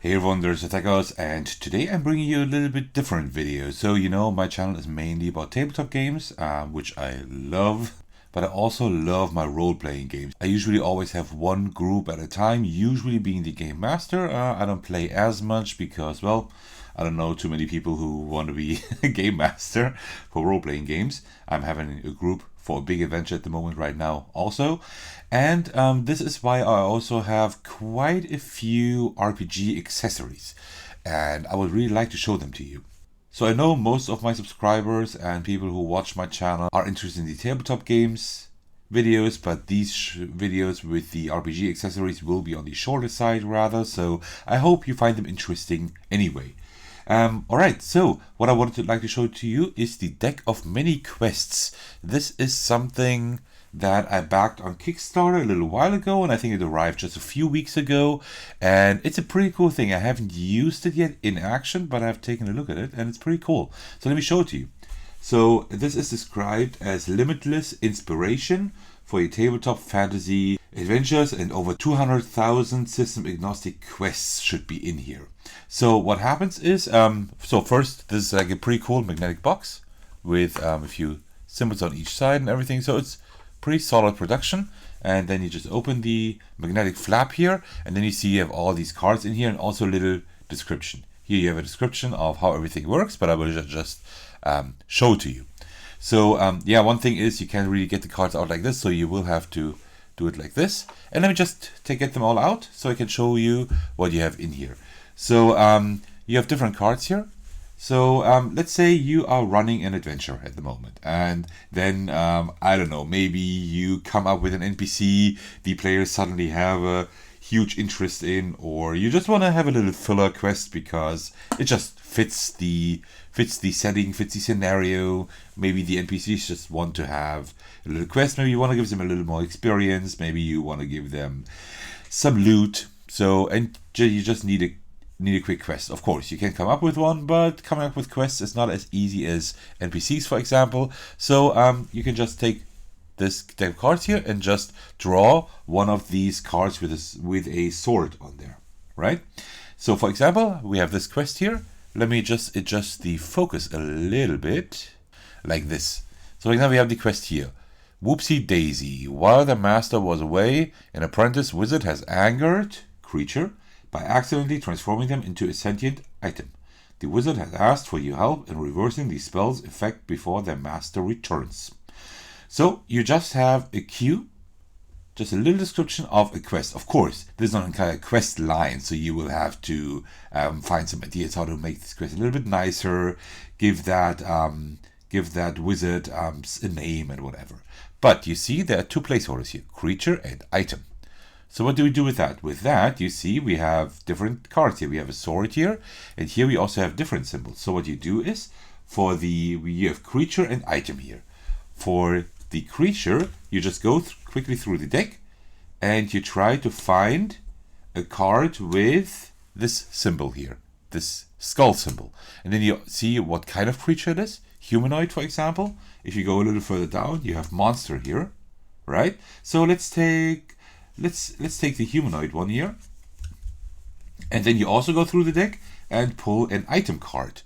Hey everyone, there's Attackers, and today I'm bringing you a little bit different video. So, my channel is mainly about tabletop games, which I love, but I also love my role-playing games. I usually always have one group at a time, usually being the game master. I don't play as much because, well, I don't know too many people who want to be a game master for role-playing games. I'm having a group for a big adventure at the moment right now also. And this is why I also have quite a few RPG accessories. And I would really like to show them to you. So I know most of my subscribers and people who watch my channel are interested in the tabletop games videos, but these videos with the RPG accessories will be on the shorter side rather. So I hope you find them interesting anyway. Alright, so what I wanted to like to show to you is the deck of mini quests. This is something that I backed on Kickstarter a little while ago, and I think it arrived just a few weeks ago, and it's a pretty cool thing. I haven't used it yet in action, but I've taken a look at it, and it's pretty cool. So let me show it to you. So this is described as limitless inspiration for your tabletop fantasy adventures, and over 200,000 system-agnostic quests should be in here. So what happens is, so first, this is like a pretty cool magnetic box with a few symbols on each side and everything. So it's pretty solid production. And then you just open the magnetic flap here, and then you see you have all these cards in here and also a little description. Here you have a description of how everything works, but I will just show to you. So yeah, one thing is you can't really get the cards out like this, so you will have to do it like this. And let me just get them all out so I can show you what you have in here. So you have different cards here. So let's say you are running an adventure at the moment, and then I don't know, maybe you come up with an NPC the players suddenly have a huge interest in, or you just want to have a little filler quest because it just fits the setting, fits the scenario. Maybe the NPCs just want to have a little quest. Maybe you want to give them a little more experience. Maybe you want to give them some loot. So, and you just need a quick quest. Of course, you can come up with one, but coming up with quests is not as easy as NPCs, for example. So you can just take this deck of cards here and just draw one of these cards with a sword on there, right? So for example, we have this quest here. Let me just adjust the focus a little bit, like this. So now we have the quest here. Whoopsie daisy. While the master was away, an apprentice wizard has angered creature by accidentally transforming them into a sentient item. The wizard has asked for your help in reversing the spell's effect before their master returns. So you just have a cue, just a little description of a quest. Of course, there's not a quest line, so you will have to find some ideas how to make this quest a little bit nicer, give that wizard a name and whatever. But you see there are two placeholders here, creature and item. So what do we do with that? With that, you see we have different cards here. We have a sword here, and here we also have different symbols. So what you do is, you have creature and item here. For the creature, you just go quickly through the deck, and you try to find a card with this symbol here, this skull symbol. And then you see what kind of creature it is. Humanoid, for example. If you go a little further down, you have monster here, right? So let's take the humanoid one here, and then you also go through the deck and pull an item card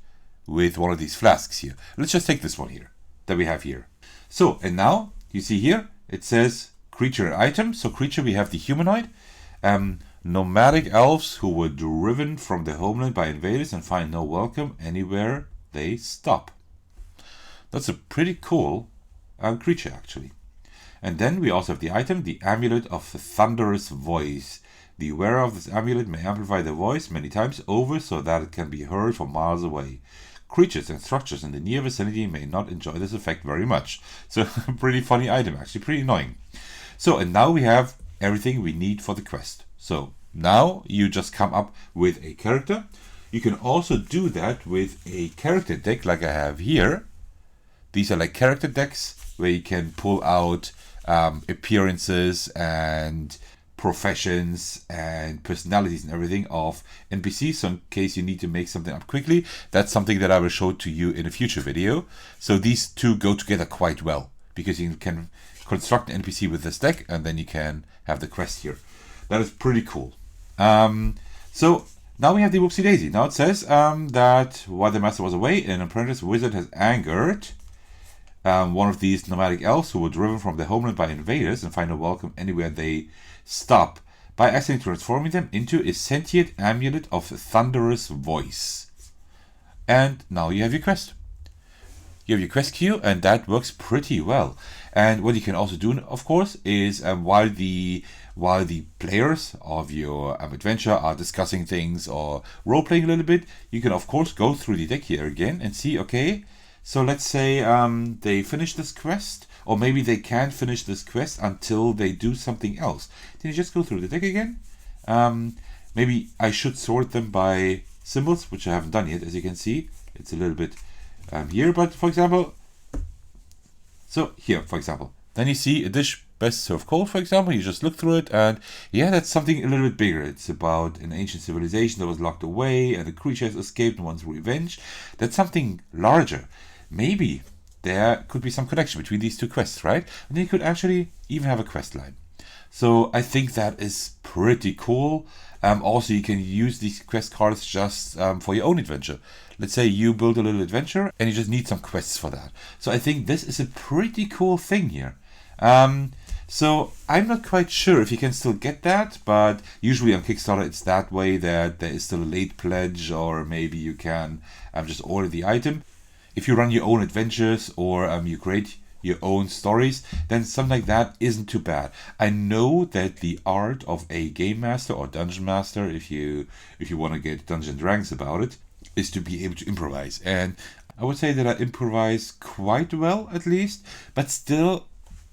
with one of these flasks here. Let's just take this one here that we have here. So, and now you see here it says creature and item. So creature, we have the humanoid, nomadic elves who were driven from their homeland by invaders and find no welcome anywhere they stop. That's a pretty cool creature actually. And then we also have the item, the amulet of the thunderous voice. The wearer of this amulet may amplify the voice many times over so that it can be heard from miles away. Creatures and structures in the near vicinity may not enjoy this effect very much. So, pretty funny item, actually, pretty annoying. So, and now we have everything we need for the quest. So, now you just come up with a character. You can also do that with a character deck like I have here. These are like character decks where you can pull out appearances and professions and personalities and everything of NPCs. So in case you need to make something up quickly, that's something that I will show to you in a future video. So these two go together quite well because you can construct an NPC with this deck and then you can have the quest here. That is pretty cool. So now we have the whoopsie daisy. Now it says that while the master was away, an apprentice wizard has angered one of these nomadic elves who were driven from their homeland by invaders and find no welcome anywhere they stop, by accidentally transforming them into a sentient amulet of thunderous voice. And now you have your quest. You have your quest queue, and that works pretty well. And what you can also do, of course, is while the players of your adventure are discussing things or role-playing a little bit, you can, of course, go through the deck here again and see, okay, so let's say they finish this quest, or maybe they can't finish this quest until they do something else. Then you just go through the deck again. Maybe I should sort them by symbols, which I haven't done yet, as you can see. It's a little bit here, but for example, so here, for example, then you see a dish best served cold, for example. You just look through it, and yeah, that's something a little bit bigger. It's about an ancient civilization that was locked away, and the creature has escaped and wants revenge. That's something larger. Maybe there could be some connection between these two quests, right? And then you could actually even have a quest line. So I think that is pretty cool. Also, you can use these quest cards just for your own adventure. Let's say you build a little adventure and you just need some quests for that. So I think this is a pretty cool thing here. So I'm not quite sure if you can still get that, but usually on Kickstarter it's that way, that there is still a late pledge, or maybe you can just order the item. If you run your own adventures, or you create your own stories, then something like that isn't too bad. I know that the art of a game master or dungeon master, if you want to get Dungeons and Dragons about it, is to be able to improvise. And I would say that I improvise quite well, at least, but still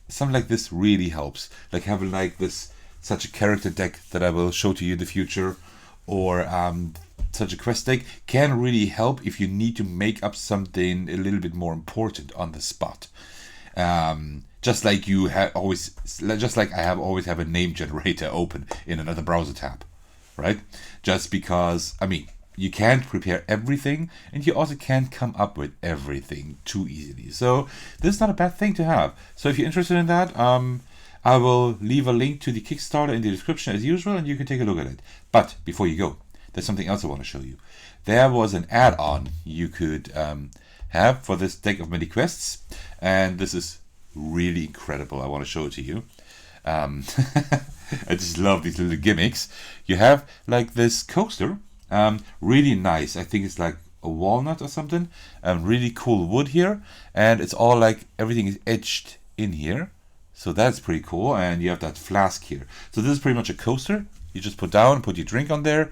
something like this really helps. Like having like this, such a character deck that I will show to you in the future, or such a quest deck can really help if you need to make up something a little bit more important on the spot. Just like you have always, just like I have always have a name generator open in another browser tab, right? Just because, I mean, you can't prepare everything, and you also can't come up with everything too easily. So this is not a bad thing to have. So if you're interested in that, I will leave a link to the Kickstarter in the description as usual, and you can take a look at it. But before you go, there's something else I want to show you. There was an add-on you could have for this deck of many quests, and this is really incredible. I want to show it to you. I just love these little gimmicks. You have like this coaster, really nice. I think it's like a walnut or something. Really cool wood here, and it's all like everything is etched in here. So that's pretty cool. And you have that flask here. So this is pretty much a coaster. You just put down, put your drink on there.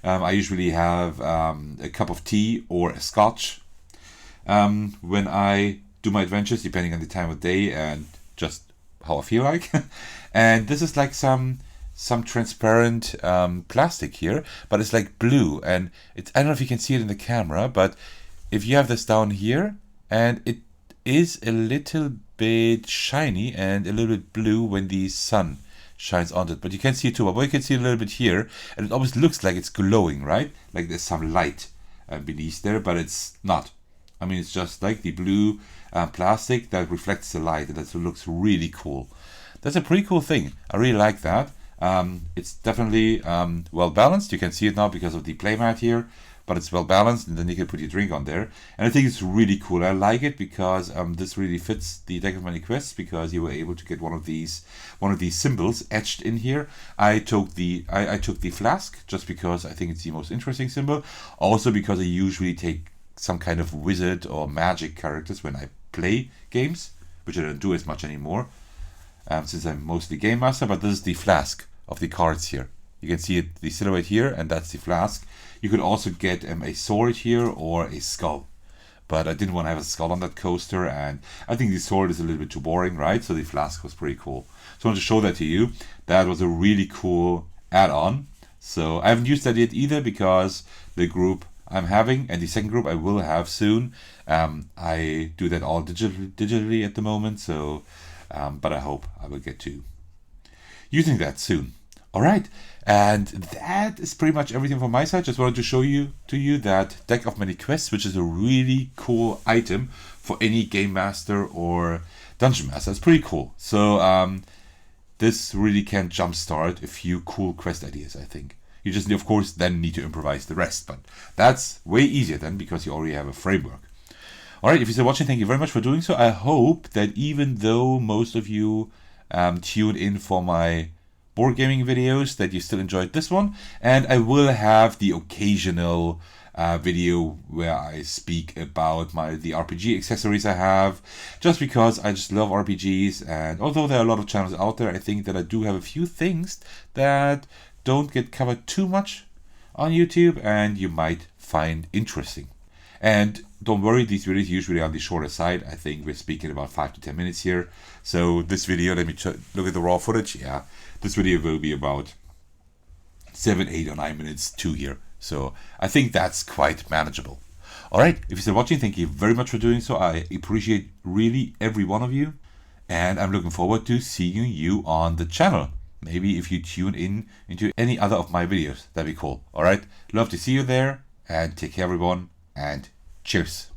I usually have a cup of tea or a scotch when I do my adventures, depending on the time of day and just how I feel like. And this is like some transparent plastic here, but it's like blue, and it's, I don't know if you can see it in the camera, but if you have this down here, and it is a little bit shiny and a little bit blue when the sun shines on it, but you can see it too. But you can see a little bit here, and it almost looks like it's glowing, right? Like there's some light beneath there, but it's not. I mean, it's just like the blue plastic that reflects the light, and that looks really cool. That's a pretty cool thing. I really like that. It's definitely well balanced. You can see it now because of the playmat here, but it's well balanced, and then you can put your drink on there. And I think it's really cool. I like it because this really fits the deck of many quests, because you were able to get one of these symbols etched in here. I took the flask just because I think it's the most interesting symbol. Also because I usually take some kind of wizard or magic characters when I play games, which I don't do as much anymore, since I'm mostly game master. But this is the flask of the cards here. You can see it, the silhouette here, and that's the flask. You could also get a sword here or a skull, but I didn't want to have a skull on that coaster, and I think the sword is a little bit too boring, right? So the flask was pretty cool. So I want to show that to you. That was a really cool add-on. So I haven't used that yet either, because the group I'm having, and the second group I will have soon, I do that all digitally at the moment. So, but I hope I will get to using that soon. All right, and that is pretty much everything from my side. Just wanted to show you that deck of many quests, which is a really cool item for any game master or dungeon master. It's pretty cool. So this really can jumpstart a few cool quest ideas, I think. You just, of course, then need to improvise the rest. But that's way easier then because you already have a framework. All right, if you're still watching, thank you very much for doing so. I hope that even though most of you tuned in for my board gaming videos, that you still enjoyed this one. And I will have the occasional video where I speak about the RPG accessories I have, just because I just love RPGs. And although there are a lot of channels out there, I think that I do have a few things that don't get covered too much on YouTube and you might find interesting. And don't worry, these videos usually on the shorter side. I think we're speaking about 5 to 10 minutes here. So this video, let me look at the raw footage. Yeah, this video will be about 7, 8, or 9 minutes too here. So I think that's quite manageable. All right, if you're still watching, thank you very much for doing so. I appreciate really every one of you. And I'm looking forward to seeing you on the channel. Maybe if you tune in into any other of my videos, that'd be cool. All right, love to see you there and take care everyone and cheers.